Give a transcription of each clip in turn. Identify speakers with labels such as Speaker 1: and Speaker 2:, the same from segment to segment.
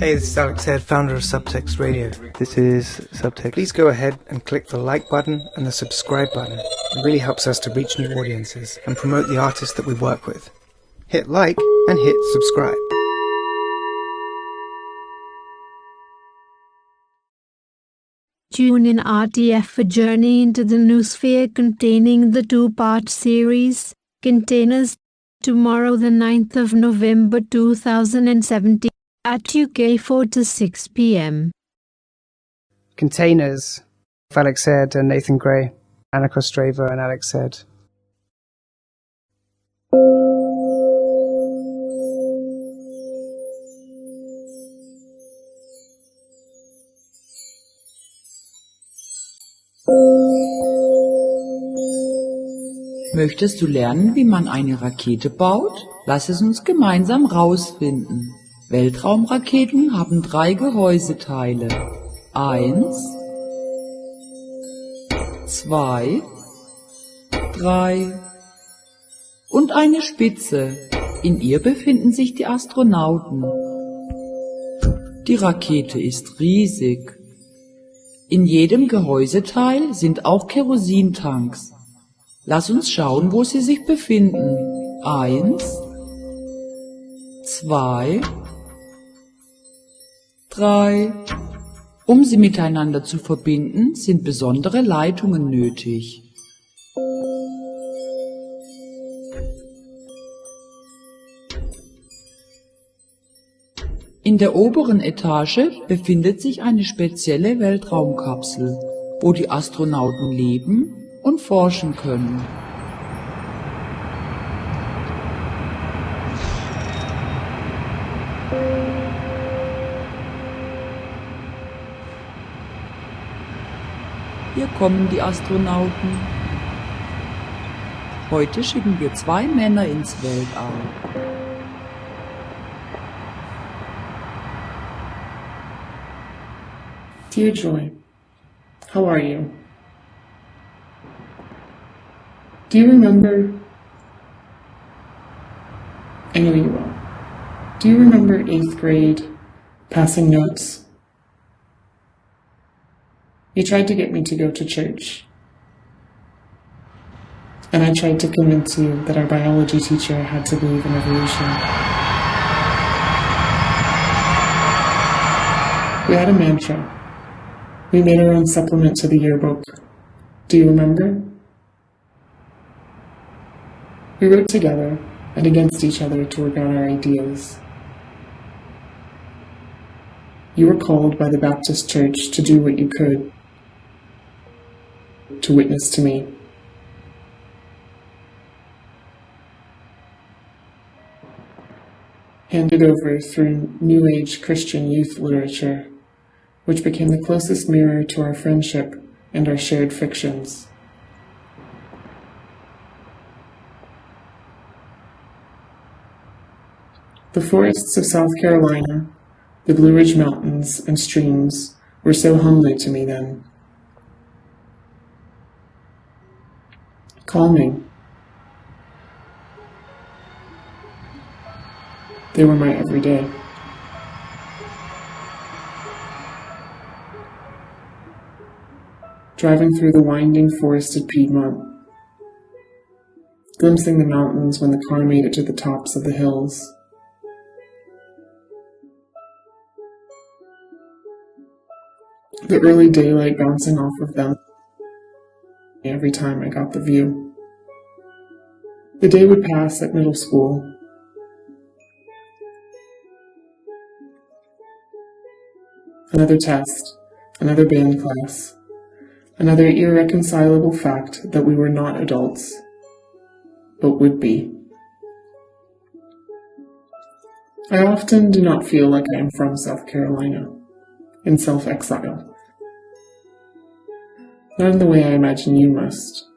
Speaker 1: Hey, this is Alex Head, founder of Subtext Radio.
Speaker 2: This is Subtext.
Speaker 1: Please go ahead and click the like button and the subscribe button. It really helps us to reach new audiences and promote the artists that we work with. Hit like and hit subscribe.
Speaker 3: Tune in RTF for Journey into the New Sphere containing the two-part series, Containers, tomorrow the 9th of November 2017 at UK 4 to 6 p.m.
Speaker 2: Containers, Alex Head and Nathan Gray, Anna Kostreva and Alex Head.
Speaker 4: Möchtest du lernen, wie man eine Rakete baut? Lass es uns gemeinsam rausfinden. Weltraumraketen haben 3 Gehäuseteile. 1, 2, 3 und eine Spitze. In ihr befinden sich die Astronauten. Die Rakete ist riesig. In jedem Gehäuseteil sind auch Kerosintanks. Lass uns schauen, wo sie sich befinden. 1, 2, 3. Um sie miteinander zu verbinden, sind besondere Leitungen nötig. In der oberen Etage befindet sich eine spezielle Weltraumkapsel, wo die Astronauten leben und forschen können. Hier kommen die Astronauten. Heute schicken wir 2 Männer ins Weltall.
Speaker 5: Dear Joy, how are you? Do you remember? I know you will. Do you remember 8th grade, passing notes? You tried to get me to go to church. And I tried to convince you that our biology teacher had to believe in evolution. We had a mantra. We made our own supplement to the yearbook. Do you remember? We wrote together and against each other to work out our ideas. You were called by the Baptist Church to do what you could, to witness to me. Handed over through New Age Christian youth literature, which became the closest mirror to our friendship and our shared fictions. The forests of South Carolina, the Blue Ridge Mountains and streams were so homely to me then. Calming. They were my everyday. Driving through the winding forested Piedmont, glimpsing the mountains when the car made it to the tops of the hills. The early daylight bouncing off of them every time I got the view. The day would pass at middle school. Another test, another band class, another irreconcilable fact that we were not adults, but would be. I often do not feel like I am from South Carolina, in self-exile. Not in the way I imagine you must.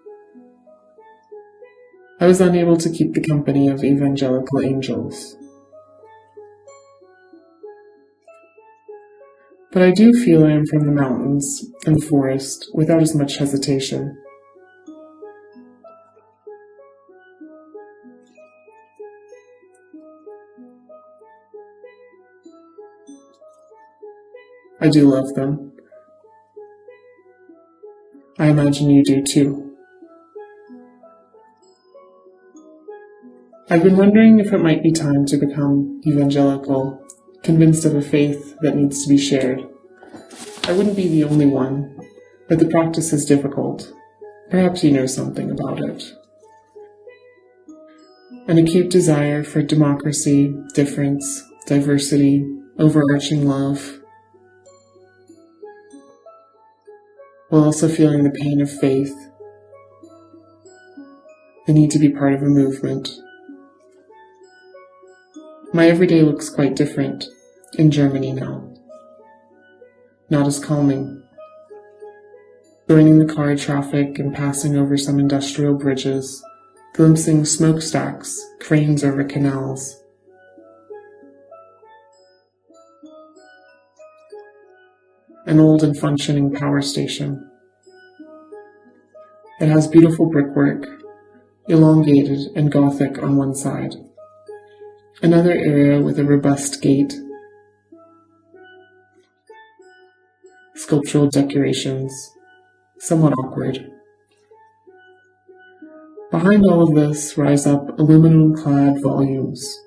Speaker 5: I was unable to keep the company of evangelical angels. But I do feel I am from the mountains and the forest without as much hesitation. I do love them. I imagine you do too. I've been wondering if it might be time to become evangelical, convinced of a faith that needs to be shared. I wouldn't be the only one, but the practice is difficult. Perhaps you know something about it. An acute desire for democracy, difference, diversity, overarching love, while also feeling the pain of faith, the need to be part of a movement. My everyday looks quite different in Germany now. Not as calming. Joining the car traffic and passing over some industrial bridges, glimpsing smokestacks, cranes over canals. An old and functioning power station. It has beautiful brickwork, elongated and Gothic on one side. Another area with a robust gate, sculptural decorations, somewhat awkward. Behind all of this rise up aluminum-clad volumes,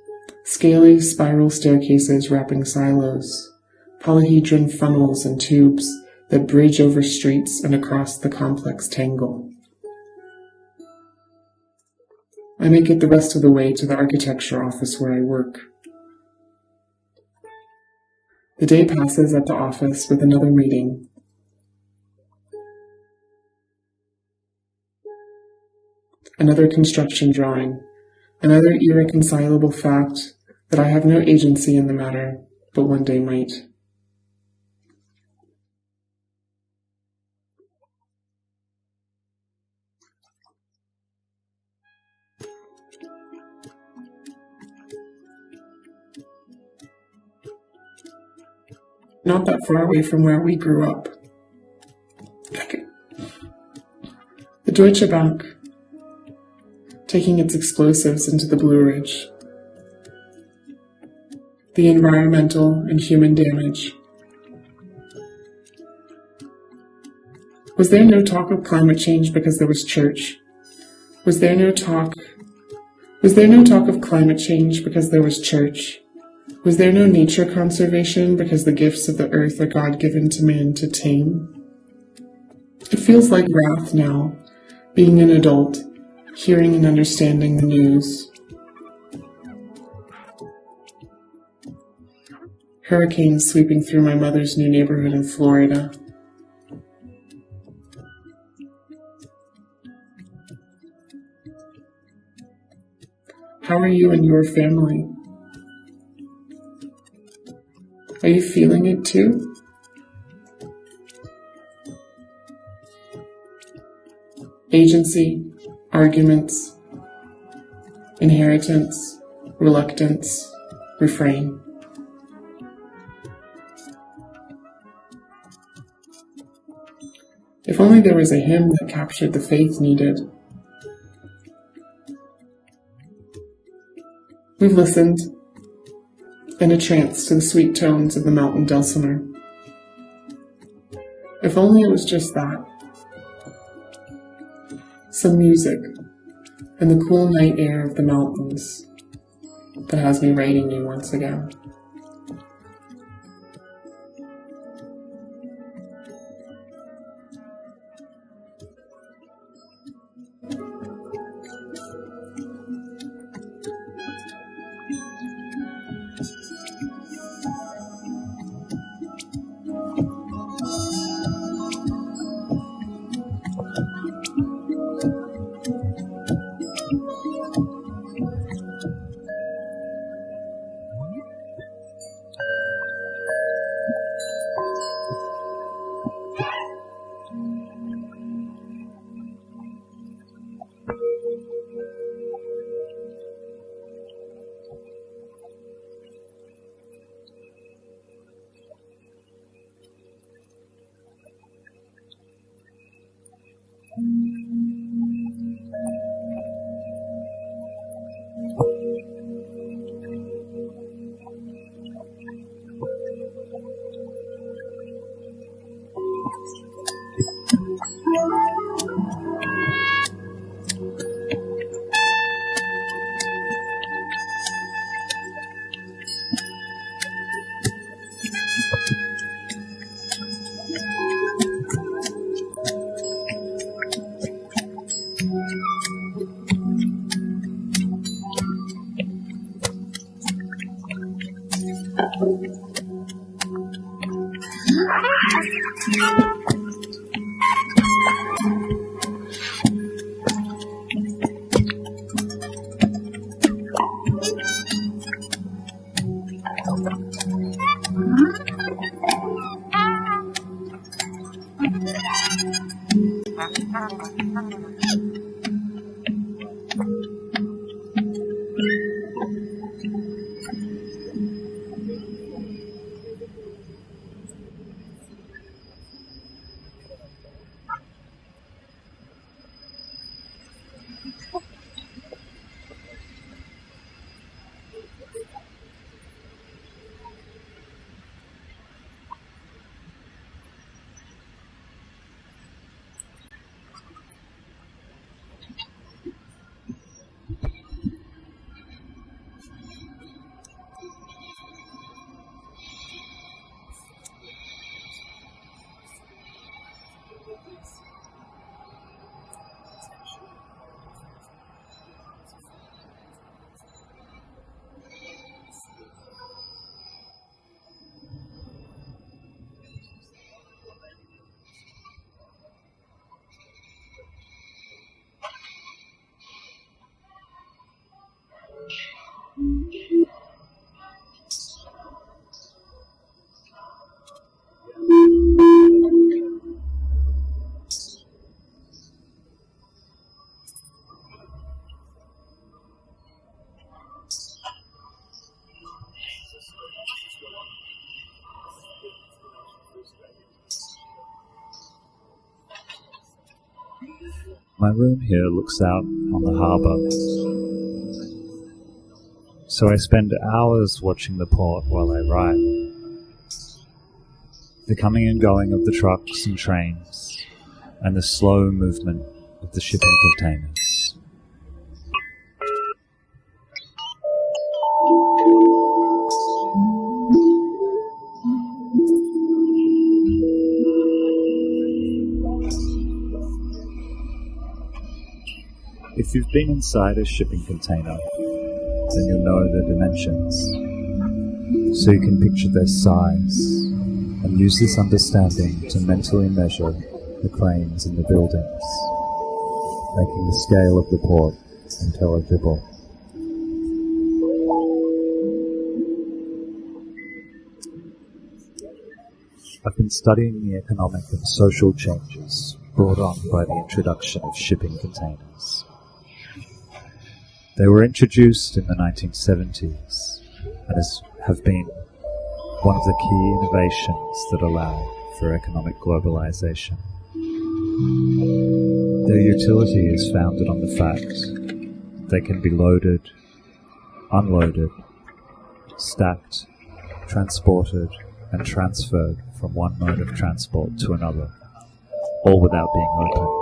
Speaker 5: scaly spiral staircases wrapping silos, polyhedron funnels and tubes that bridge over streets and across the complex tangle. I make it the rest of the way to the architecture office where I work. The day passes at the office with another meeting. Another construction drawing, another irreconcilable fact that I have no agency in the matter, but one day might. Not that far away from where we grew up. The Deutsche Bank, taking its explosives into the Blue Ridge. The environmental and human damage. Was there no talk of climate change because there was church? Was there no talk of climate change because there was church? Was there no nature conservation because the gifts of the earth are God-given to man to tame? It feels like wrath now, being an adult, hearing and understanding the news. Hurricanes sweeping through my mother's new neighborhood in Florida. How are you and your family? Are you feeling it too? Agency, arguments, inheritance, reluctance, refrain. If only there was a hymn that captured the faith needed. We've listened, in a trance to the sweet tones of the mountain dulcimer. If only it was just that. Some music, and the cool night air of the mountains that has me writing you once again.
Speaker 6: My room here looks out on the harbour, so I spend hours watching the port while I write. The coming and going of the trucks and trains, and the slow movement of the shipping containers. If you've been inside a shipping container, then you'll know the dimensions, so you can picture their size, and use this understanding to mentally measure the cranes and the buildings, making the scale of the port intelligible. I've been studying the economic and social changes brought on by the introduction of shipping containers. They were introduced in the 1970s and have been one of the key innovations that allow for economic globalization. Their utility is founded on the fact that they can be loaded, unloaded, stacked, transported, and transferred from one mode of transport to another, all without being opened.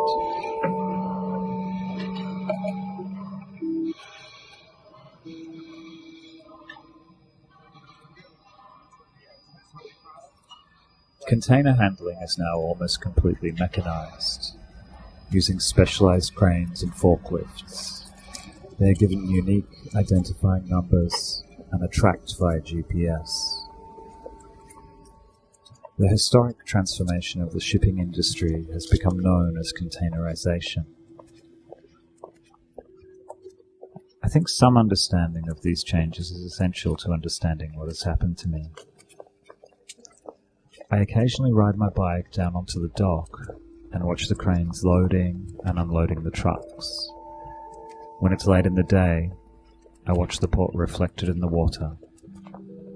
Speaker 6: Container handling is now almost completely mechanized, using specialized cranes and forklifts. They are given unique identifying numbers and are tracked via GPS. The historic transformation of the shipping industry has become known as containerization. I think some understanding of these changes is essential to understanding what has happened to me. I occasionally ride my bike down onto the dock and watch the cranes loading and unloading the trucks. When it's late in the day, I watch the port reflected in the water,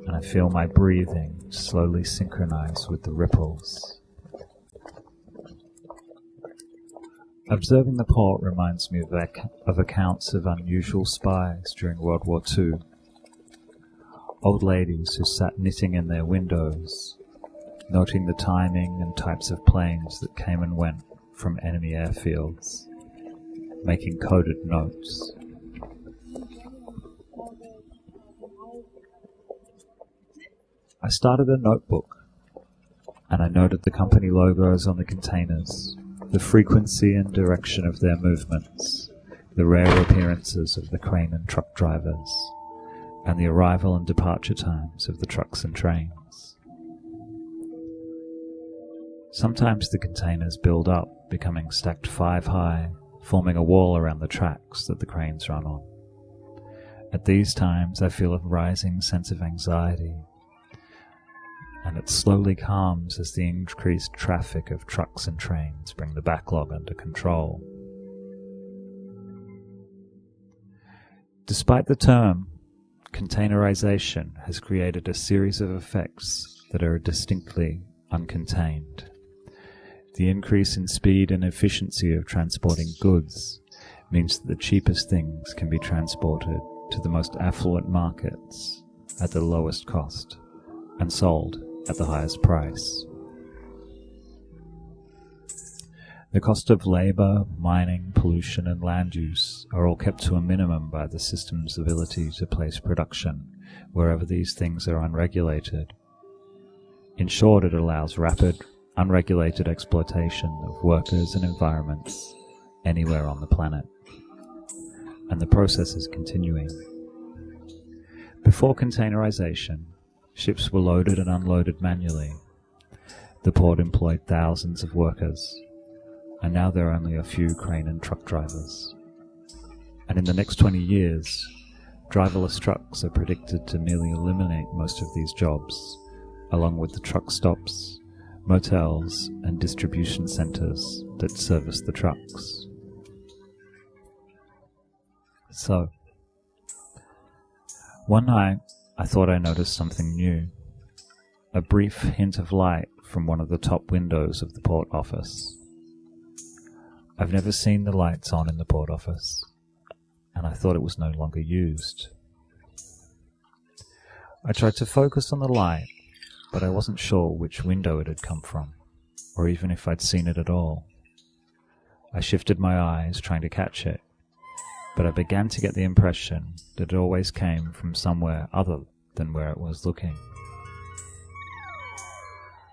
Speaker 6: and I feel my breathing slowly synchronize with the ripples. Observing the port reminds me of accounts of unusual spies during World War II. Old ladies who sat knitting in their windows, noting the timing and types of planes that came and went from enemy airfields, making coded notes. I started a notebook, and I noted the company logos on the containers, the frequency and direction of their movements, the rare appearances of the crane and truck drivers, and the arrival and departure times of the trucks and trains. Sometimes the containers build up, becoming stacked 5 high, forming a wall around the tracks that the cranes run on. At these times I feel a rising sense of anxiety, and it slowly calms as the increased traffic of trucks and trains bring the backlog under control. Despite the term, containerization has created a series of effects that are distinctly uncontained. The increase in speed and efficiency of transporting goods means that the cheapest things can be transported to the most affluent markets at the lowest cost and sold at the highest price. The cost of labor, mining, pollution, and land use are all kept to a minimum by the system's ability to place production wherever these things are unregulated. In short, it allows rapid, unregulated exploitation of workers and environments anywhere on the planet. And the process is continuing. Before containerization, ships were loaded and unloaded manually. The port employed thousands of workers, and now there are only a few crane and truck drivers. And in the next 20 years, driverless trucks are predicted to nearly eliminate most of these jobs, along with the truck stops, motels, and distribution centers that service the trucks. So, one night, I thought I noticed something new. A brief hint of light from one of the top windows of the port office. I've never seen the lights on in the port office, and I thought it was no longer used. I tried to focus on the light, but I wasn't sure which window it had come from, or even if I'd seen it at all. I shifted my eyes, trying to catch it, but I began to get the impression that it always came from somewhere other than where it was looking.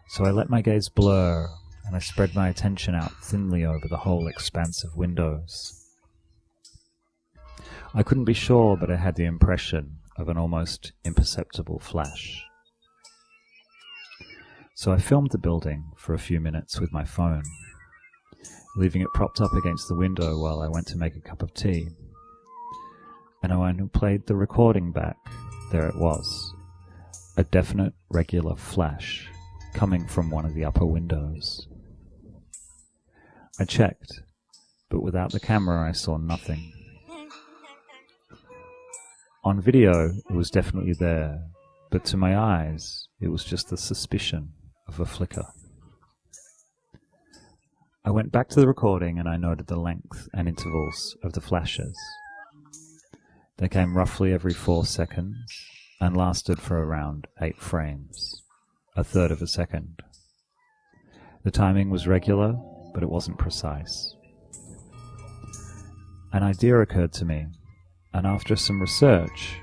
Speaker 6: So I let my gaze blur, and I spread my attention out thinly over the whole expanse of windows. I couldn't be sure, but I had the impression of an almost imperceptible flash. So I filmed the building for a few minutes with my phone, leaving it propped up against the window while I went to make a cup of tea. And when I played the recording back, there it was, a definite, regular flash coming from one of the upper windows. I checked, but without the camera I saw nothing. On video, it was definitely there, but to my eyes, it was just the suspicion of a flicker. I went back to the recording and I noted the length and intervals of the flashes. They came roughly every 4 seconds and lasted for around 8 frames, a third of a second. The timing was regular, but it wasn't precise. An idea occurred to me, and after some research,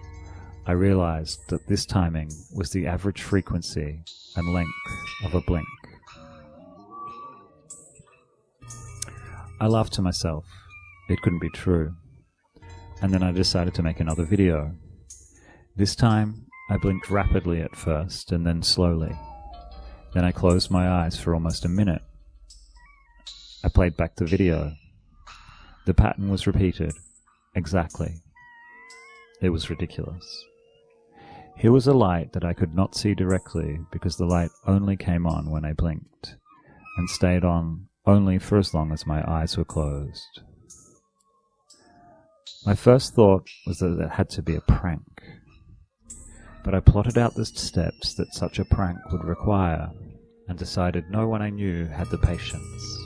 Speaker 6: I realized that this timing was the average frequency and length of a blink. I laughed to myself. It couldn't be true. And then I decided to make another video. This time, I blinked rapidly at first, and then slowly. Then I closed my eyes for almost a minute. I played back the video. The pattern was repeated. Exactly. It was ridiculous. Here was a light that I could not see directly because the light only came on when I blinked, and stayed on only for as long as my eyes were closed. My first thought was that it had to be a prank, but I plotted out the steps that such a prank would require, and decided no one I knew had the patience.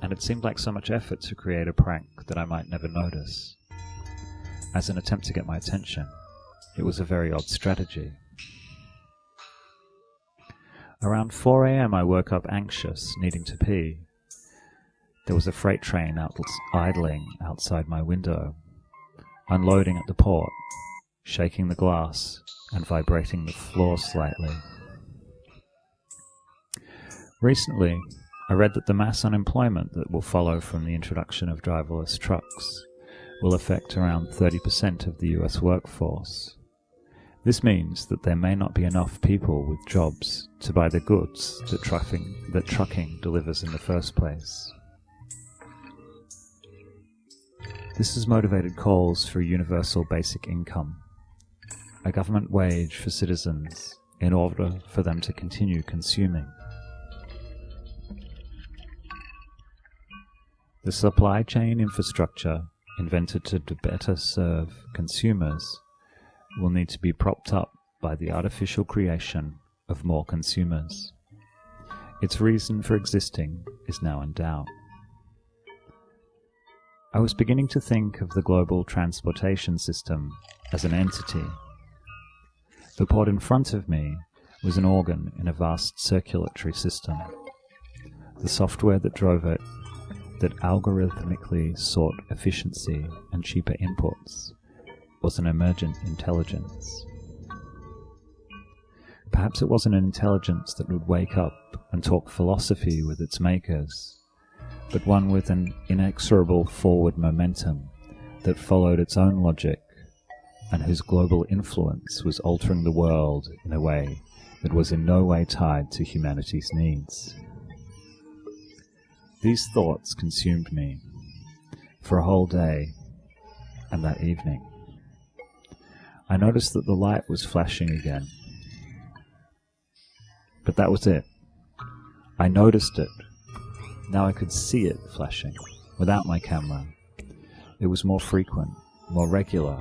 Speaker 6: And it seemed like so much effort to create a prank that I might never notice. As an attempt to get my attention, it was a very odd strategy. Around 4 a.m. I woke up anxious, needing to pee. There was a freight train idling outside my window, unloading at the port, shaking the glass and vibrating the floor slightly. Recently, I read that the mass unemployment that will follow from the introduction of driverless trucks will affect around 30% of the US workforce. This means that there may not be enough people with jobs to buy the goods that trucking delivers in the first place. This has motivated calls for a universal basic income, a government wage for citizens in order for them to continue consuming. The supply chain infrastructure invented to better serve consumers will need to be propped up by the artificial creation of more consumers. Its reason for existing is now in doubt. I was beginning to think of the global transportation system as an entity. The port in front of me was an organ in a vast circulatory system. The software that drove it, that algorithmically sought efficiency and cheaper inputs, was an emergent intelligence. Perhaps it wasn't an intelligence that would wake up and talk philosophy with its makers, but one with an inexorable forward momentum that followed its own logic and whose global influence was altering the world in a way that was in no way tied to humanity's needs. These thoughts consumed me for a whole day and that evening. I noticed that the light was flashing again. But that was it. I noticed it. Now I could see it flashing, without my camera. It was more frequent, more regular,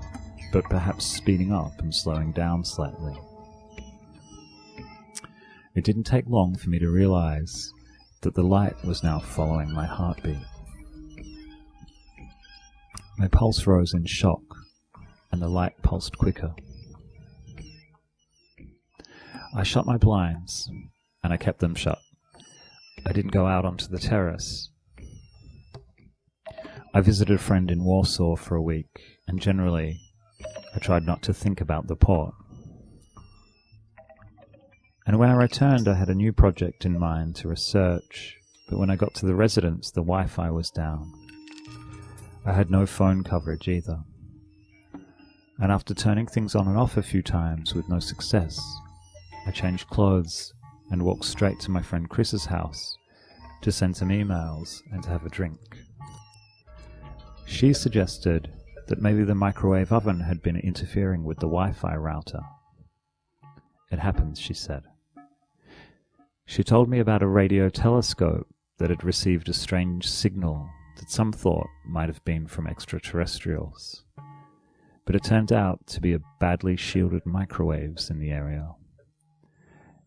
Speaker 6: but perhaps speeding up and slowing down slightly. It didn't take long for me to realize that the light was now following my heartbeat. My pulse rose in shock, and the light pulsed quicker. I shut my blinds, and I kept them shut. I didn't go out onto the terrace. I visited a friend in Warsaw for a week, and generally, I tried not to think about the port. And when I returned, I had a new project in mind to research, but when I got to the residence, the Wi-Fi was down. I had no phone coverage either. And after turning things on and off a few times with no success, I changed clothes and walked straight to my friend Chris's house to send some emails and to have a drink. She suggested that maybe the microwave oven had been interfering with the Wi-Fi router. It happens, she said. She told me about a radio telescope that had received a strange signal that some thought might have been from extraterrestrials. But it turned out to be a badly shielded microwaves in the area.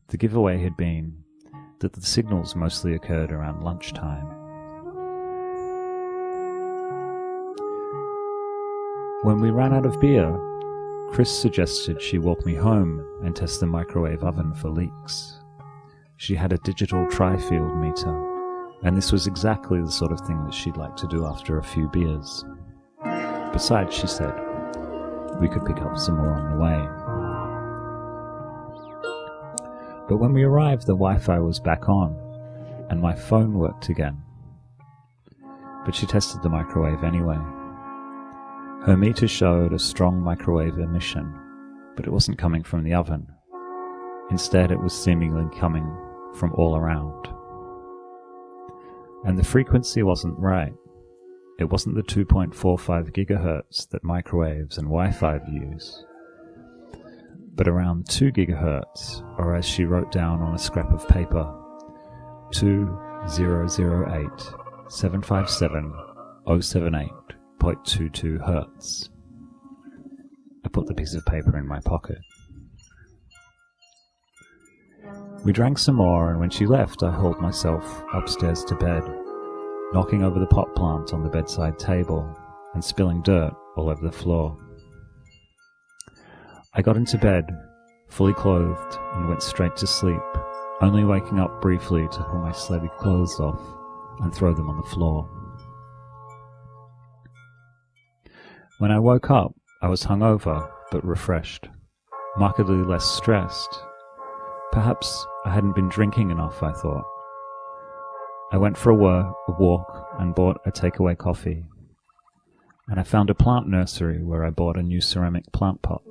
Speaker 6: The giveaway had been that the signals mostly occurred around lunchtime. When we ran out of beer, Chris suggested she walk me home and test the microwave oven for leaks. She had a digital tri-field meter, and this was exactly the sort of thing that she'd like to do after a few beers. Besides, she said, we could pick up some more on the way. But when we arrived, the Wi-Fi was back on, and my phone worked again. But she tested the microwave anyway. Her meter showed a strong microwave emission, but it wasn't coming from the oven. Instead, it was seemingly coming from all around. And the frequency wasn't right. It wasn't the 2.45 gigahertz that microwaves and Wi-Fi use, but around 2 gigahertz, or as she wrote down on a scrap of paper, 2008-757-078.22 hertz. I put the piece of paper in my pocket. We drank some more, and when she left, I hauled myself upstairs to bed, knocking over the pot plant on the bedside table and spilling dirt all over the floor. I got into bed, fully clothed, and went straight to sleep only waking up briefly to pull my slabby clothes off and throw them on the floor. When I woke up, I was hungover but refreshed, markedly less stressed. Perhaps I hadn't been drinking enough, I thought. I went for a walk and bought a takeaway coffee, and I found a plant nursery where I bought a new ceramic plant pot.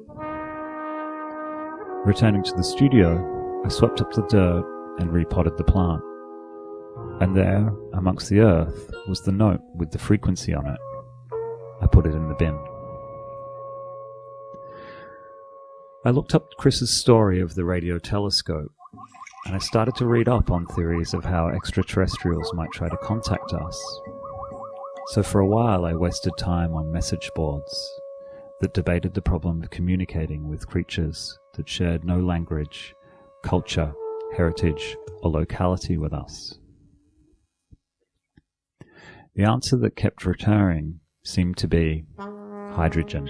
Speaker 6: Returning to the studio, I swept up the dirt and repotted the plant. And there, amongst the earth, was the note with the frequency on it. I put it in the bin. I looked up Chris's story of the radio telescope, and I started to read up on theories of how extraterrestrials might try to contact us. So for a while I wasted time on message boards that debated the problem of communicating with creatures that shared no language, culture, heritage, or locality with us. The answer that kept returning seemed to be hydrogen.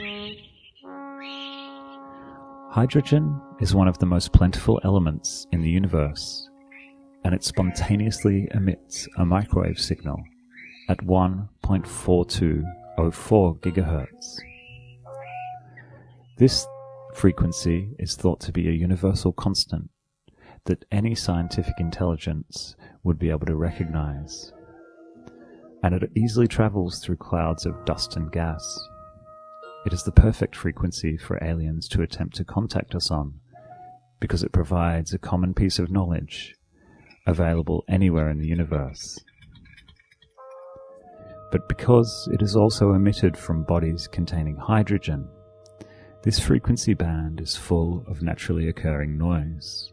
Speaker 6: Hydrogen is one of the most plentiful elements in the universe, and it spontaneously emits a microwave signal at 1.4204 gigahertz. This frequency is thought to be a universal constant that any scientific intelligence would be able to recognize, and it easily travels through clouds of dust and gas. It is the perfect frequency for aliens to attempt to contact us on, because it provides a common piece of knowledge available anywhere in the universe. But because it is also emitted from bodies containing hydrogen, this frequency band is full of naturally occurring noise.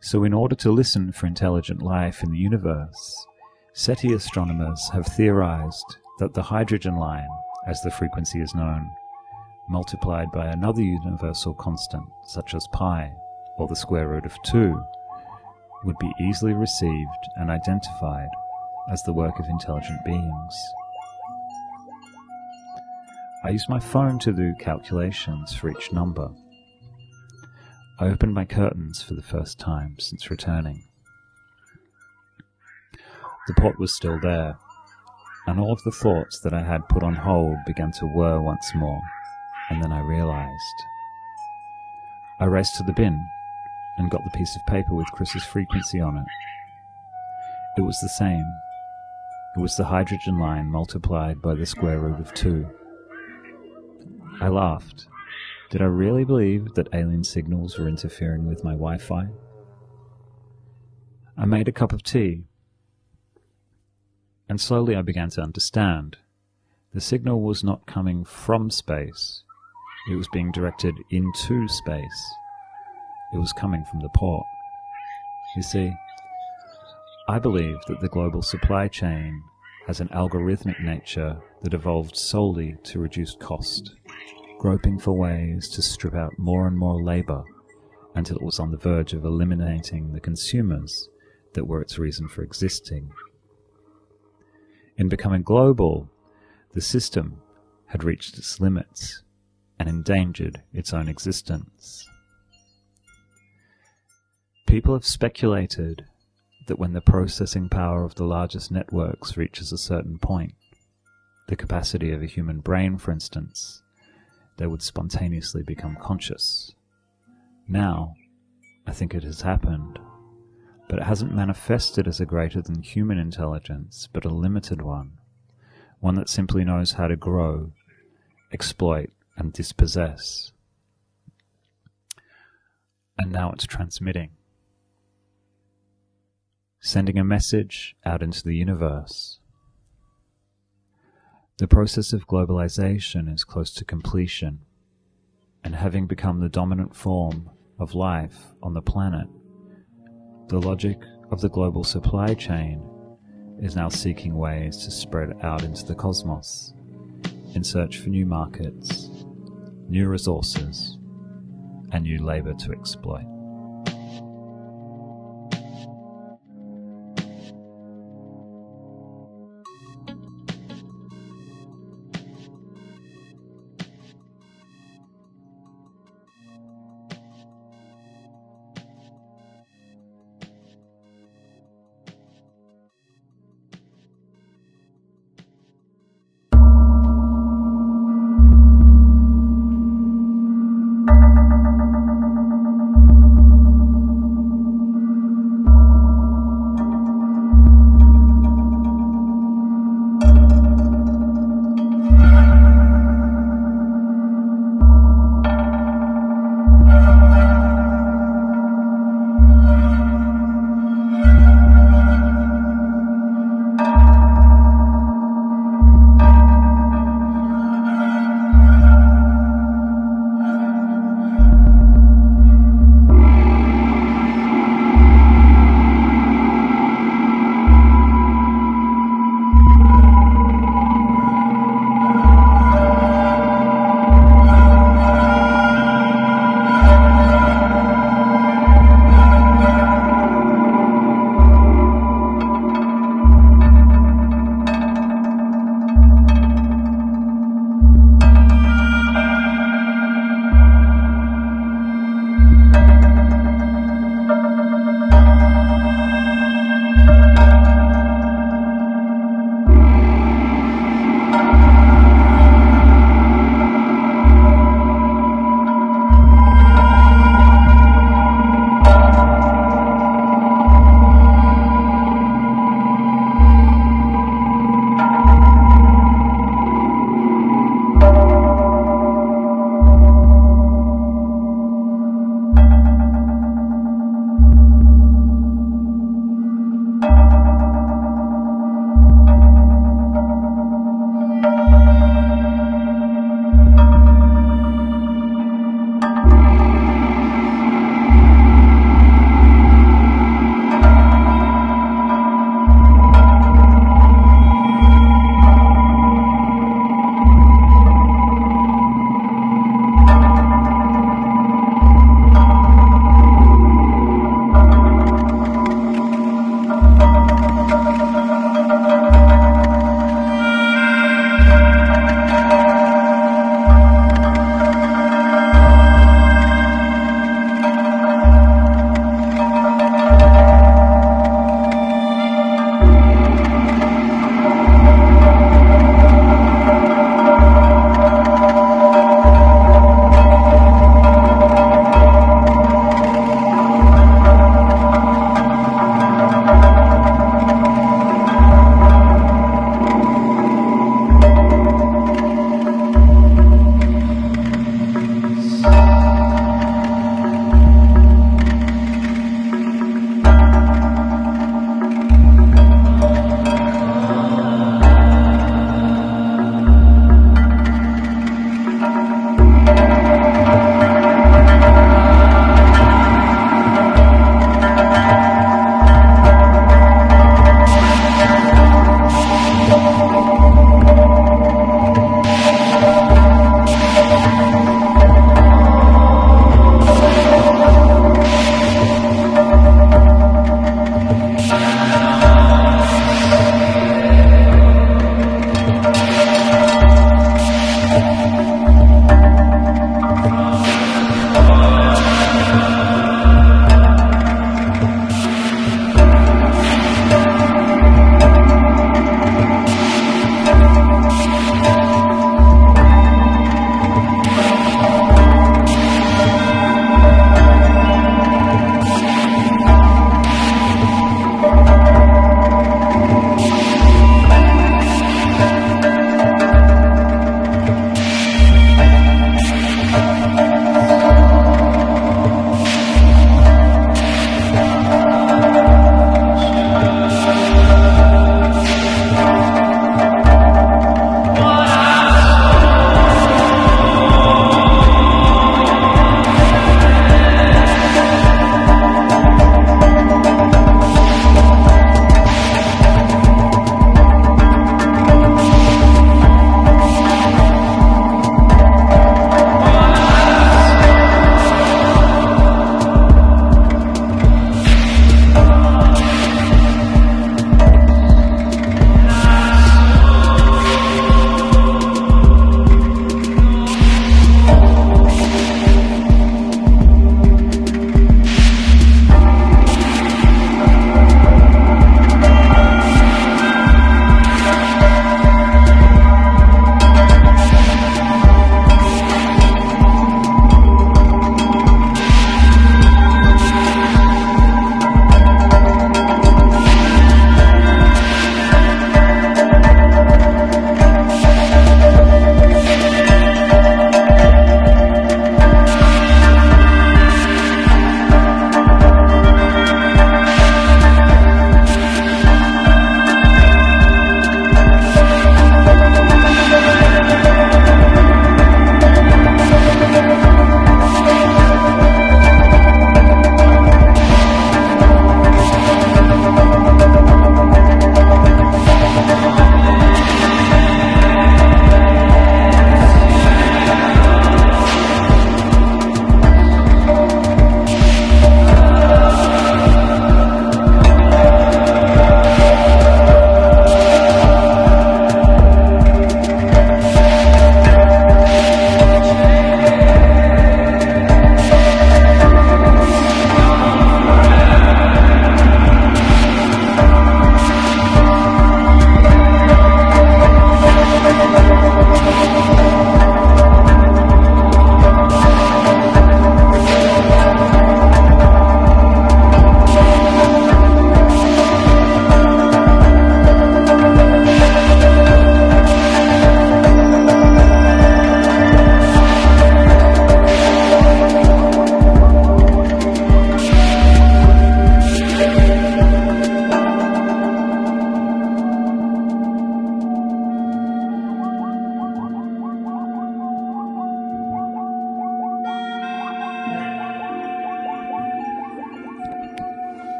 Speaker 6: So in order to listen for intelligent life in the universe, SETI astronomers have theorized that the hydrogen line, as the frequency is known, multiplied by another universal constant, such as pi, or the square root of 2, would be easily received and identified as the work of intelligent beings. I used my phone to do calculations for each number. I opened my curtains for the first time since returning. The pot was still there, and all of the thoughts that I had put on hold began to whir once more, and then I realized. I raced to the bin and got the piece of paper with Chris's frequency on it. It was the same. It was the hydrogen line multiplied by the square root of 2. I laughed. Did I really believe that alien signals were interfering with my Wi-Fi? I made a cup of tea, and slowly I began to understand. The signal was not coming from space. It was being directed into space. It was coming from the port. You see, I believe that the global supply chain has an algorithmic nature that evolved solely to reduce cost, groping for ways to strip out more and more labor until it was on the verge of eliminating the consumers that were its reason for existing. In becoming global, the system had reached its limits and endangered its own existence. People have speculated that when the processing power of the largest networks reaches a certain point, the capacity of a human brain, for instance, they would spontaneously become conscious. Now, I think it has happened, but it hasn't manifested as a greater than human intelligence, but a limited one that simply knows how to grow, exploit, and dispossess. And now it's transmitting, sending a message out into the universe. The process of globalization is close to completion, and having become the dominant form of life on the planet, the logic of the global supply chain is now seeking ways to spread out into the cosmos in search for new markets, new resources, and new labor to exploit.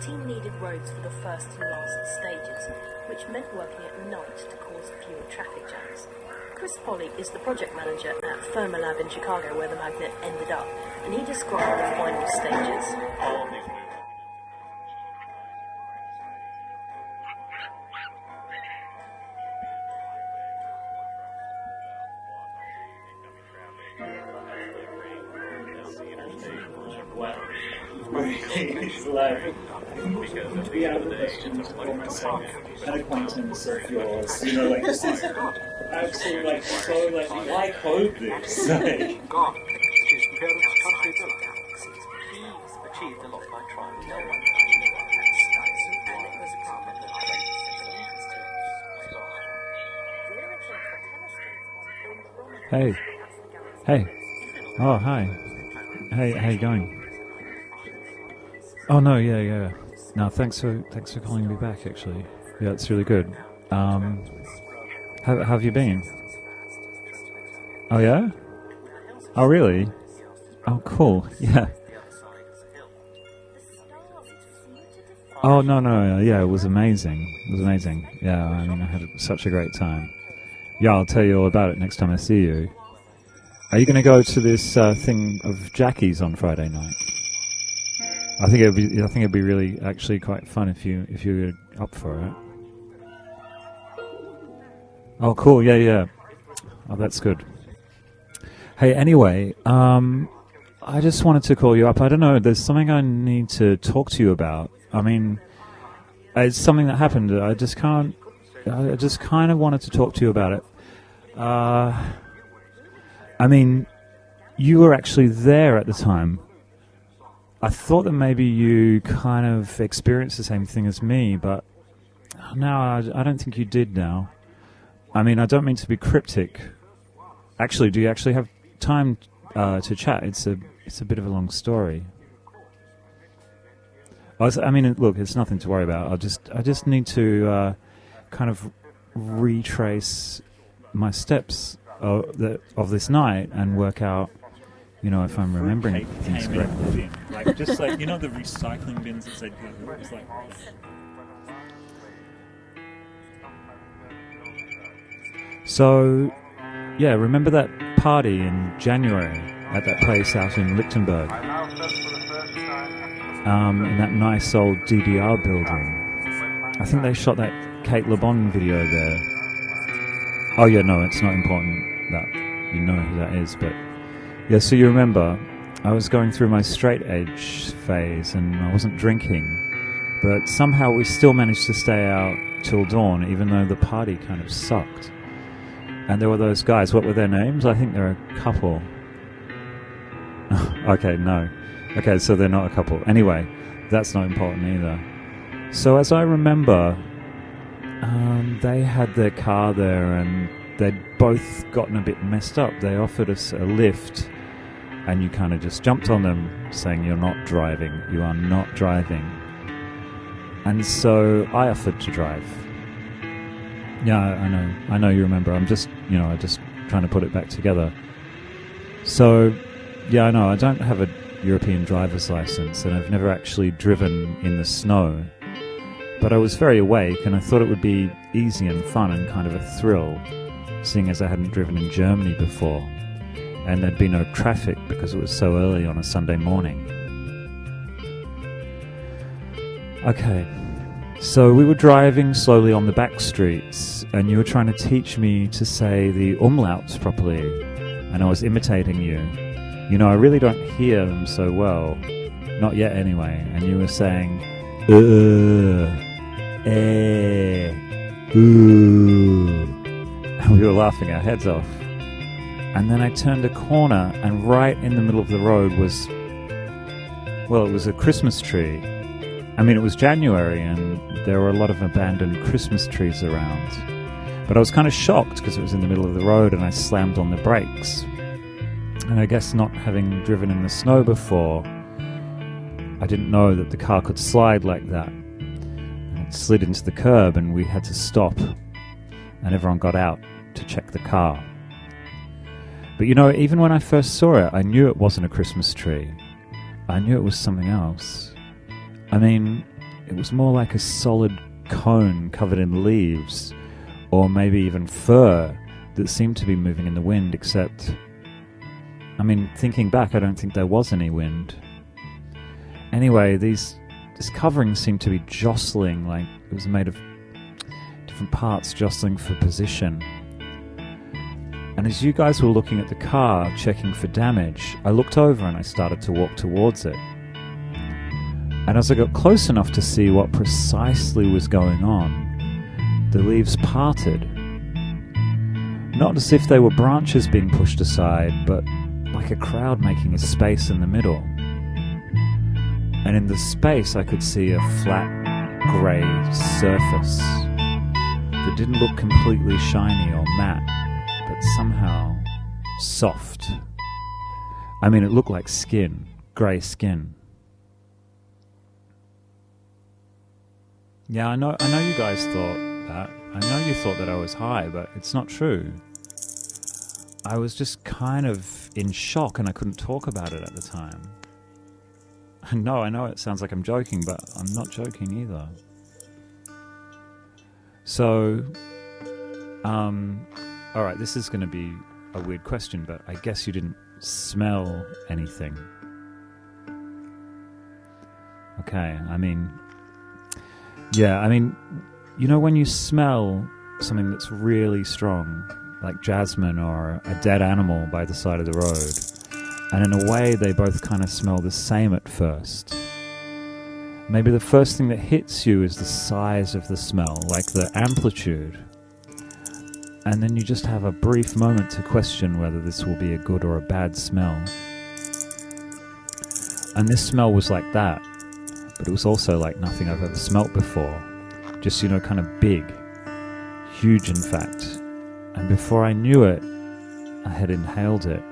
Speaker 7: team needed roads for the first and last stages, which meant working at night to cause fewer traffic jams. Chris Polly is the project manager at Fermilab in Chicago, where the magnet ended up, and he described the final stages.
Speaker 6: It's like, be out of the question to call myself an acquaintance of yours, you know, like, this is absolutely, like, so, like, why code this? Like,
Speaker 8: God, she's compared it to country villa. He's achieved a lot by trying. No one
Speaker 6: Hey. Hey. Oh, hi. Hey, how you going? Oh no, yeah. No, thanks for calling me back. Actually, yeah, it's really good. How have you been? Oh yeah. Oh really? Oh cool. Yeah. Oh no. Yeah, it was amazing. Yeah, I mean, I had such a great time. Yeah, I'll tell you all about it next time I see you. Are you going to go to this thing of Jackie's on Friday night? I think it'd be really actually quite fun if you were up for it. Oh, cool. Yeah. Oh, that's good. Hey, anyway, I just wanted to call you up. I don't know. There's something I need to talk to you about. I mean, it's something that happened. I just kind of wanted to talk to you about it. I mean, you were actually there at the time. I thought that maybe you kind of experienced the same thing as me, but no, I don't think you did now. I mean, I don't mean to be cryptic. Actually, do you actually have time to chat? It's a bit of a long story. I mean, look, it's nothing to worry about. I just need to kind of retrace my steps of this night and work out, you know, if I'm remembering things correctly. Like, just like, you know, the recycling bins that said, it was like... So, yeah, remember that party in January at that place out in Lichtenberg? In that nice old d.i.y building. I think they shot that Kate Le Bon video there. Oh yeah, no, it's not important that you know who that is, but... Yeah, so you remember, I was going through my straight edge phase and I wasn't drinking, but somehow we still managed to stay out till dawn, even though the party kind of sucked. And there were those guys, what were their names? I think they're a couple. Okay, no. Okay, so they're not a couple. Anyway, that's not important either. So as I remember, they had their car there and they'd both gotten a bit messed up. They offered us a lift and you kind of just jumped on them saying, "You're not driving. You are not driving." And so I offered to drive. Yeah, I know you remember. I'm just, just trying to put it back together. So, yeah, I know. I don't have a European driver's license and I've never actually driven in the snow. But I was very awake and I thought it would be easy and fun and kind of a thrill, seeing as I hadn't driven in Germany before. And there'd be no traffic because it was so early on a Sunday morning. Okay, so we were driving slowly on the back streets and you were trying to teach me to say the umlauts properly, and I was imitating you. You know, I really don't hear them so well, not yet anyway, and you were saying ooh. And we were laughing our heads off. And then I turned a corner and right in the middle of the road was, well, it was a Christmas tree. I mean, it was January and there were a lot of abandoned Christmas trees around. But I was kind of shocked because it was in the middle of the road and I slammed on the brakes. And I guess not having driven in the snow before, I didn't know that the car could slide like that. And it slid into the curb and we had to stop. And everyone got out to check the car. But you know, even when I first saw it, I knew it wasn't a Christmas tree. I knew it was something else. I mean, it was more like a solid cone covered in leaves, or maybe even fur, that seemed to be moving in the wind, except, I mean, thinking back, I don't think there was any wind. Anyway, this covering seemed to be jostling, like it was made of different parts jostling for position. And as you guys were looking at the car, checking for damage, I looked over and I started to walk towards it. And as I got close enough to see what precisely was going on, the leaves parted. Not as if they were branches being pushed aside, but like a crowd making a space in the middle. And in the space I could see a flat, grey surface that didn't look completely shiny or matte, but somehow soft. I mean, it looked like skin, grey skin. Yeah, I know you guys thought that. I know you thought that I was high, but it's not true. I was just kind of in shock and I couldn't talk about it at the time. No, I know it sounds like I'm joking, but I'm not joking either. So, alright, this is going to be a weird question, but I guess you didn't smell anything. Okay, I mean, you know when you smell something that's really strong, like jasmine or a dead animal by the side of the road, and in a way they both kind of smell the same at first. Maybe the first thing that hits you is the size of the smell, like the amplitude, and then you just have a brief moment to question whether this will be a good or a bad smell. And this smell was like that, but it was also like nothing I've ever smelt before. Just, kind of big. Huge, in fact. And before I knew it, I had inhaled it.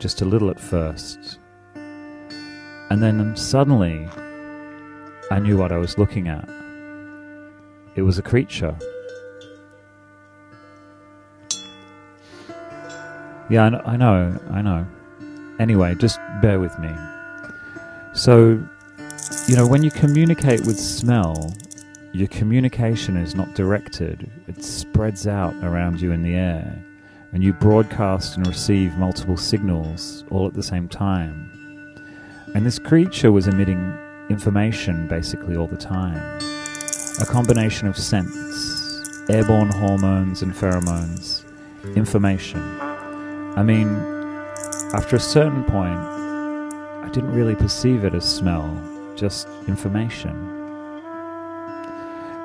Speaker 6: Just a little at first. And then suddenly, I knew what I was looking at. It was a creature. Yeah, I know. Anyway, just bear with me. So, when you communicate with smell, your communication is not directed. It spreads out around you in the air, and you broadcast and receive multiple signals all at the same time. And this creature was emitting information basically all the time. A combination of scents, airborne hormones and pheromones, information. I mean, after a certain point, I didn't really perceive it as smell, just information.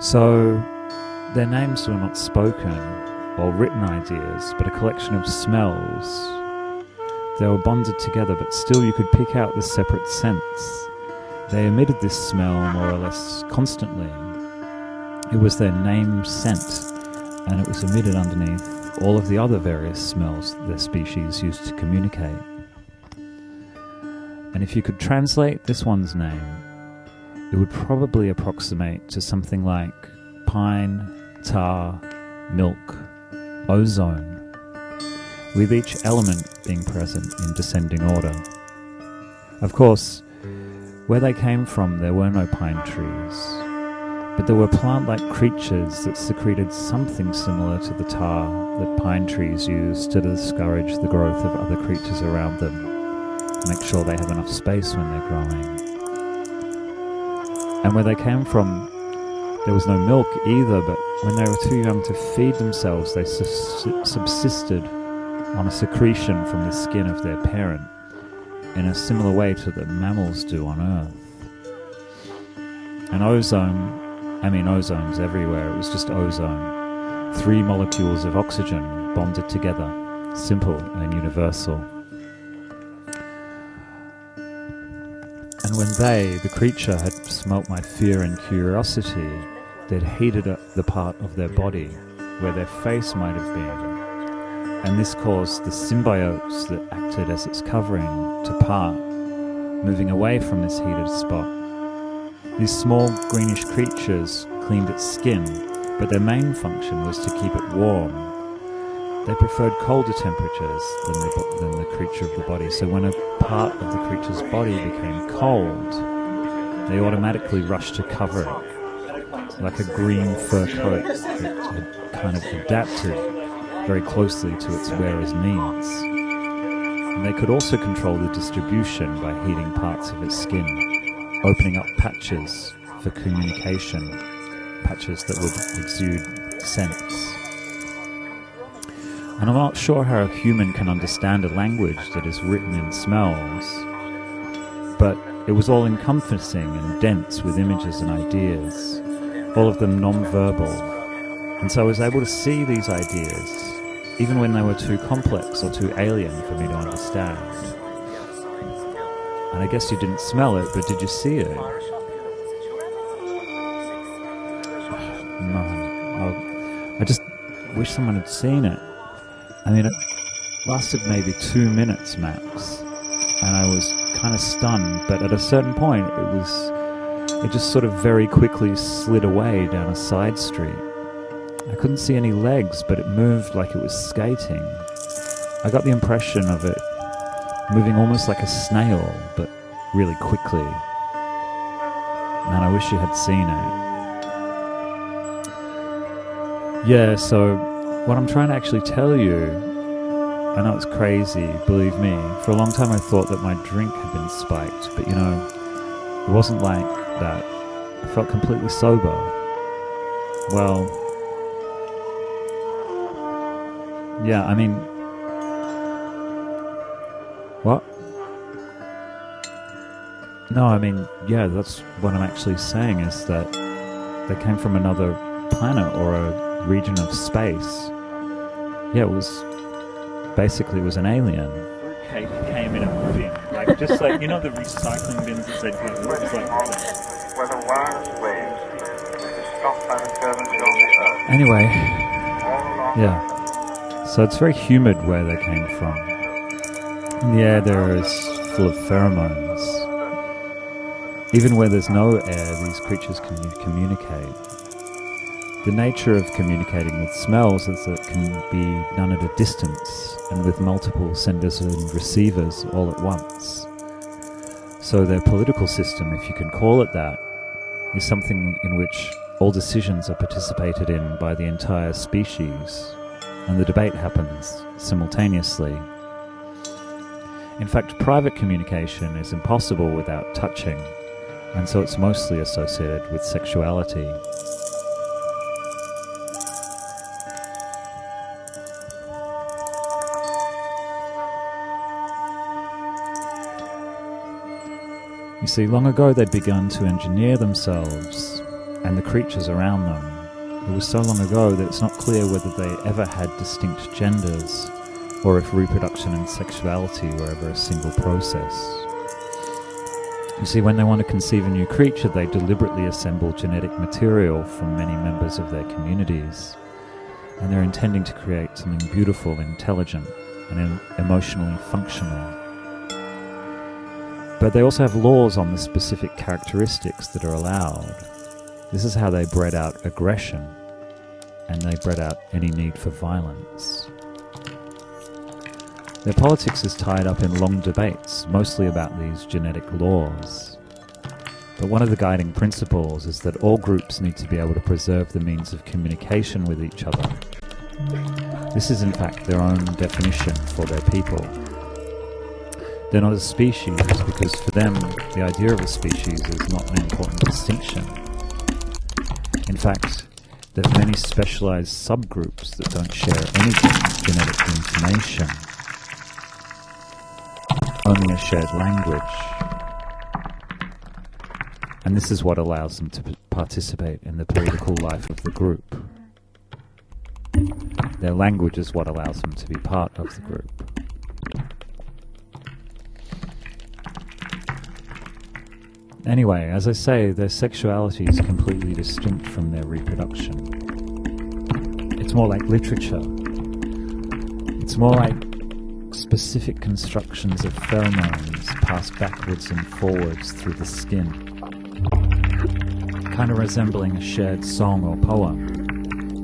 Speaker 6: So, their names were not spoken or written ideas, but a collection of smells. They were bonded together, but still you could pick out the separate scents. They emitted this smell more or less constantly. It was their name scent, and it was emitted underneath all of the other various smells their species used to communicate. And if you could translate this one's name, it would probably approximate to something like pine, tar, milk, ozone, with each element being present in descending order. Of course, where they came from there were no pine trees, but there were plant-like creatures that secreted something similar to the tar that pine trees use to discourage the growth of other creatures around them, make sure they have enough space when they're growing. And where they came from, there was no milk either, but when they were too young to feed themselves, they subsisted on a secretion from the skin of their parent, in a similar way to the mammals do on Earth. And ozone's everywhere. It was just ozone. 3 molecules of oxygen bonded together, simple and universal. And when the creature, had smelt my fear and curiosity, they'd heated up the part of their body where their face might have been, and this caused the symbiotes that acted as its covering to part, moving away from this heated spot. These small greenish creatures cleaned its skin, but their main function was to keep it warm. They preferred colder temperatures than the creature of the body, so when a part of the creature's body became cold, they automatically rush to cover it, like a green fur coat that had kind of adapted very closely to its wearer's needs. And they could also control the distribution by heating parts of its skin, opening up patches for communication, patches that would exude scents. And I'm not sure how a human can understand a language that is written in smells, but it was all encompassing and dense with images and ideas, all of them non-verbal. And so I was able to see these ideas, even when they were too complex or too alien for me to understand. And I guess you didn't smell it, but did you see it? Man, I just wish someone had seen it. I mean, it lasted maybe 2 minutes max, and I was kind of stunned, but at a certain point it just sort of very quickly slid away down a side street. I couldn't see any legs, but it moved like it was skating. I got the impression of it moving almost like a snail, but really quickly. Man, I wish you had seen it. Yeah, so what I'm trying to actually tell you, I know it's crazy, believe me. For a long time I thought that my drink had been spiked, but you know, it wasn't like that. I felt completely sober. Well, yeah, I mean, what? No, I mean, yeah, that's what I'm actually saying, is that they came from another planet or a region of space. Yeah, it was basically, it was an alien. Came in a bin, like just like, you know, the recycling bins that they do. It was like
Speaker 9: where the wireless waves is stopped by the servants on the earth.
Speaker 6: Anyway, yeah. So it's very humid where they came from. And the air there is full of pheromones. Even where there's no air, these creatures can communicate. The nature of communicating with smells is that it can be done at a distance and with multiple senders and receivers all at once. So their political system, if you can call it that, is something in which all decisions are participated in by the entire species, and the debate happens simultaneously. In fact, private communication is impossible without touching, and so it's mostly associated with sexuality. You see, long ago they'd begun to engineer themselves and the creatures around them. It was so long ago that it's not clear whether they ever had distinct genders, or if reproduction and sexuality were ever a single process. You see, when they want to conceive a new creature, they deliberately assemble genetic material from many members of their communities, and they're intending to create something beautiful, intelligent, and emotionally functional. But they also have laws on the specific characteristics that are allowed. This is how they bred out aggression, and they bred out any need for violence. Their politics is tied up in long debates, mostly about these genetic laws. But one of the guiding principles is that all groups need to be able to preserve the means of communication with each other. This is in fact their own definition for their people. They're not a species because for them the idea of a species is not an important distinction. In fact, there are many specialized subgroups that don't share any genetic information, only a shared language. And this is what allows them to participate in the political life of the group. Their language is what allows them to be part of the group. Anyway, as I say, their sexuality is completely distinct from their reproduction. It's more like literature. It's more like specific constructions of pheromones passed backwards and forwards through the skin, kind of resembling a shared song or poem.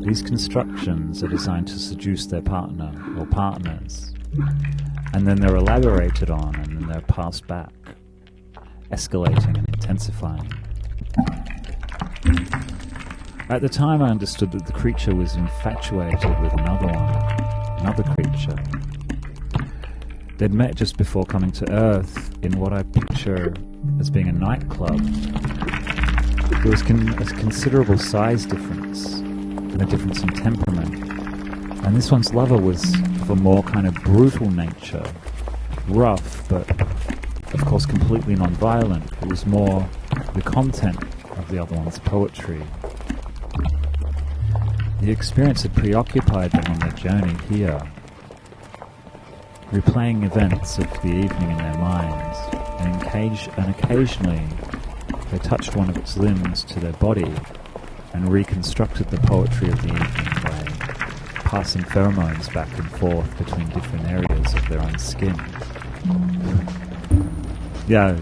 Speaker 6: These constructions are designed to seduce their partner or partners, and then they're elaborated on and then they're passed back. escalating and intensifying. At the time I understood that the creature was infatuated with another creature. They'd met just before coming to Earth in what I picture as being a nightclub. There was a considerable size difference and a difference in temperament. And this one's lover was of a more kind of brutal nature, rough, but of course completely non-violent. It was more the content of the other one's poetry. The experience had preoccupied them on their journey here, replaying events of the evening in their minds, and occasionally they touched one of its limbs to their body and reconstructed the poetry of the evening by passing pheromones back and forth between different areas of their own skin. Yeah,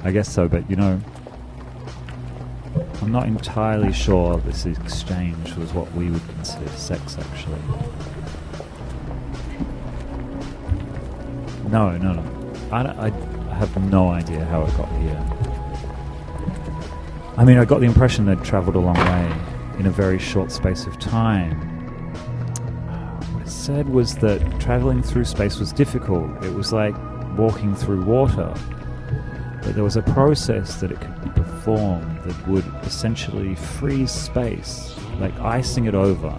Speaker 6: I guess so, but you know, I'm not entirely sure this exchange was what we would consider sex, actually. No. I have no idea how it got here. I mean, I got the impression they'd travelled a long way in a very short space of time. What it said was that travelling through space was difficult. It was like walking through water. But there was a process that it could perform that would essentially freeze space, like icing it over,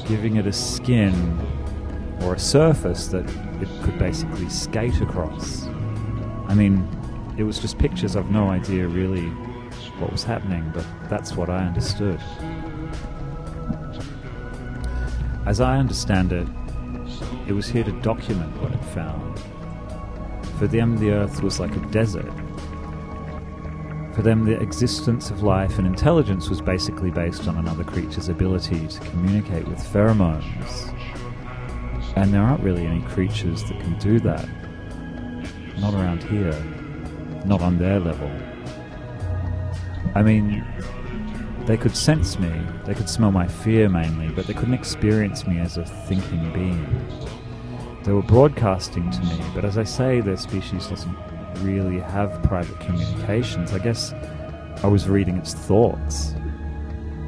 Speaker 6: giving it a skin or a surface that it could basically skate across. I mean, it was just pictures. I've no idea really what was happening, but that's what I understood. As I understand it, it was here to document what it found. For them, the Earth was like a desert. For them, the existence of life and intelligence was basically based on another creature's ability to communicate with pheromones. And there aren't really any creatures that can do that. Not around here. Not on their level. I mean, they could sense me, they could smell my fear mainly, but they couldn't experience me as a thinking being. They were broadcasting to me, but as I say, their species doesn't really have private communications. I guess I was reading its thoughts.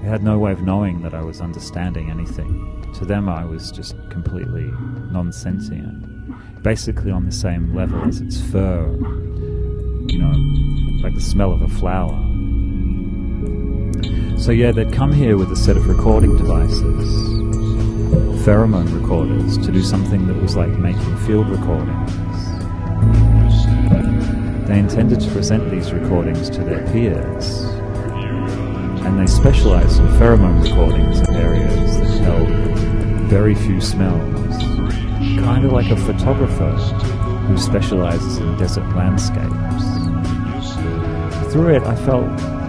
Speaker 6: It had no way of knowing that I was understanding anything. To them, I was just completely non-sentient. Basically on the same level as its fur. You know, like the smell of a flower. So yeah, they'd come here with a set of recording devices, pheromone recorders, to do something that was like making field recordings. They intended to present these recordings to their peers, and they specialized in pheromone recordings in areas that held very few smells, kind of like a photographer who specializes in desert landscapes. Through it, I felt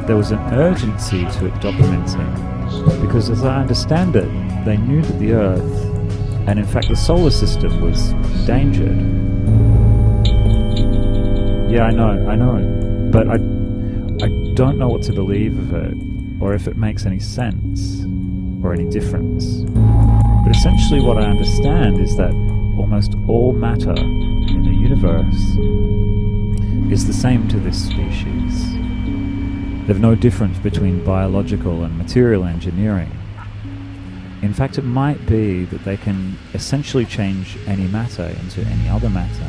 Speaker 6: there was an urgency to it documenting, because as I understand it, they knew that the Earth, and in fact the solar system, was endangered. Yeah, I know, but I don't know what to believe of it, or if it makes any sense, or any difference. But essentially what I understand is that almost all matter in the universe is the same to this species. There's no difference between biological and material engineering. In fact, it might be that they can essentially change any matter into any other matter.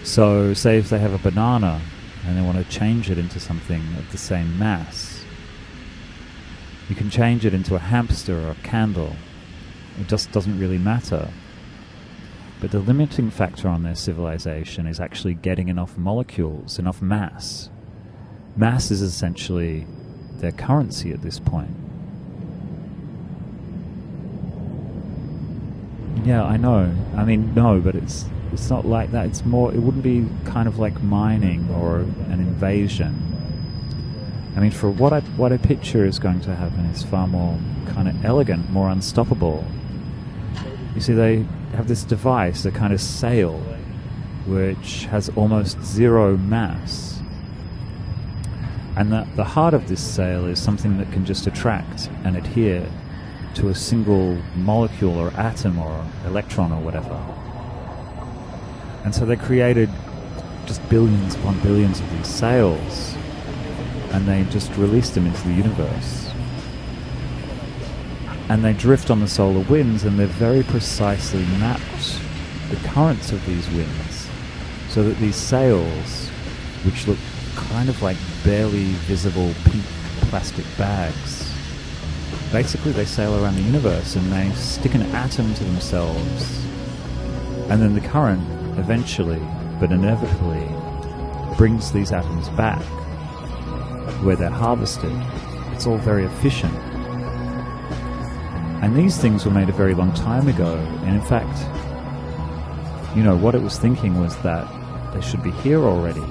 Speaker 6: So, say if they have a banana and they want to change it into something of the same mass, you can change it into a hamster or a candle. It just doesn't really matter. But the limiting factor on their civilization is actually getting enough molecules, enough mass. Mass is essentially their currency at this point. Yeah, I know. I mean, no, but it's not like that. It's more, it wouldn't be kind of like mining or an invasion. I mean, for what I picture is going to happen is far more kind of elegant, more unstoppable. You see, they have this device, a kind of sail, which has almost zero mass. And the heart of this sail is something that can just attract and adhere to a single molecule or atom or electron or whatever. And so they created just billions upon billions of these sails, and they just released them into the universe. And they drift on the solar winds, and they've very precisely mapped the currents of these winds, so that these sails, which look kind of like barely visible pink plastic bags, basically they sail around the universe and they stick an atom to themselves, and then the current eventually, but inevitably, brings these atoms back where they're harvested. It's all very efficient. And these things were made a very long time ago, and in fact, you know, what it was thinking was that they should be here already.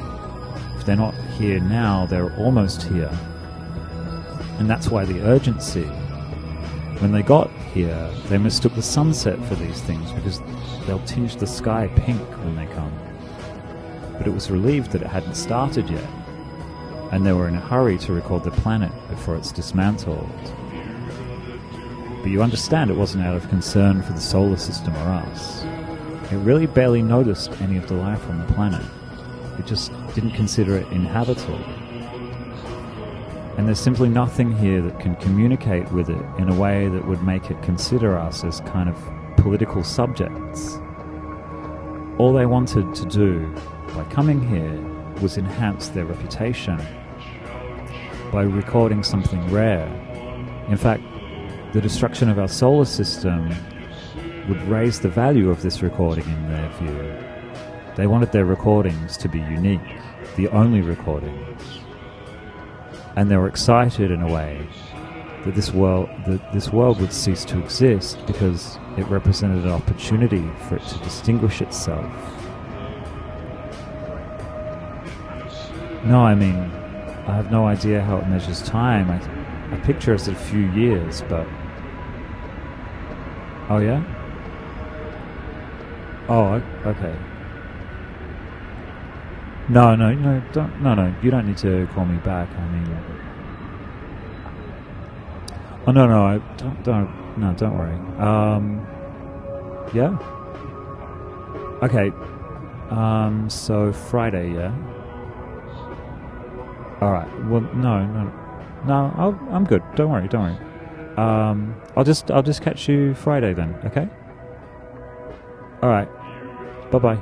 Speaker 6: If they're not here now, they're almost here. And that's why the urgency. When they got here, they mistook the sunset for these things, because they'll tinge the sky pink when they come. But it was relieved that it hadn't started yet, and they were in a hurry to record the planet before it's dismantled. But you understand it wasn't out of concern for the solar system or us. It really barely noticed any of the life on the planet. It just didn't consider it inhabitable. And there's simply nothing here that can communicate with it in a way that would make it consider us as kind of political subjects. All they wanted to do by coming here was enhance their reputation by recording something rare. In fact, the destruction of our solar system would raise the value of this recording in their view. They wanted their recordings to be unique, the only recordings. And they were excited in a way that this world would cease to exist because it represented an opportunity for it to distinguish itself. No, I mean, I have no idea how it measures time. I picture us at a few years, but... Oh, yeah? Oh, okay. No, you don't need to call me back. I mean... Oh, no, don't worry. Yeah? Okay. So Friday, yeah? Alright, well, no, I'm good. Don't worry. I'll just catch you Friday then, okay? Alright. Bye-bye.